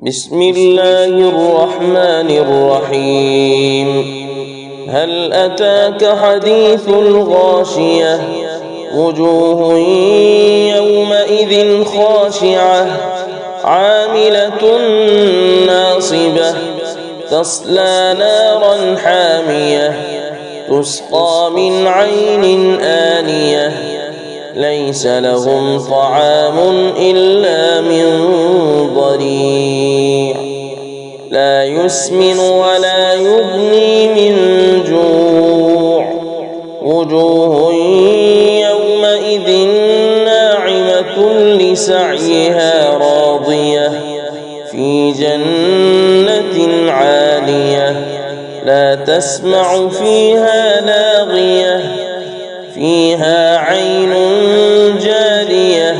بسم الله الرحمن الرحيم. هل أتاك حديث الغاشية؟ وجوه يومئذ خاشعة عاملة ناصبة تصلى نارا حامية تسقى من عين آنية ليس لهم طعام إلا من ضريع لا يسمن ولا يغني من جوع وجوه يومئذ ناعمة لسعيها راضية في جنة عالية لا تسمع فيها لاغية فيها عين جارية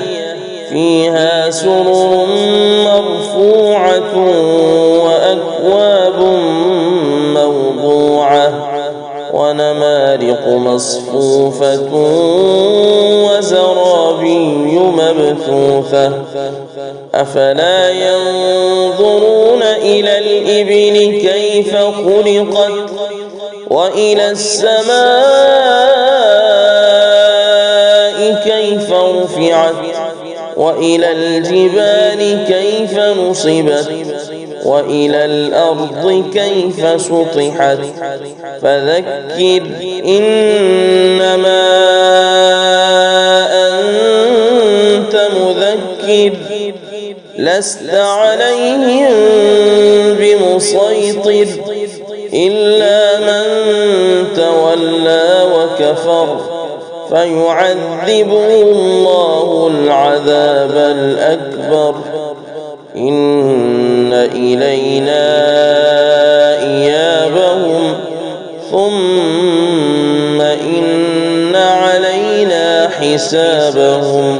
فيها سرر مرفوعة وأكواب موضوعة ونمارق مصفوفة وزرابي مبثوثة أفلا ينظرون إلى الإبل كيف خلقت وإلى السماء كيف رفعت وإلى الجبال كيف نصبت وإلى الأرض كيف سطحت فذكر إنما أنت مذكر لست عليهم بمسيطر إلا من تولى وكفر فيعذبه الله العذاب الأكبر إن إلينا إيابهم ثم إن علينا حسابهم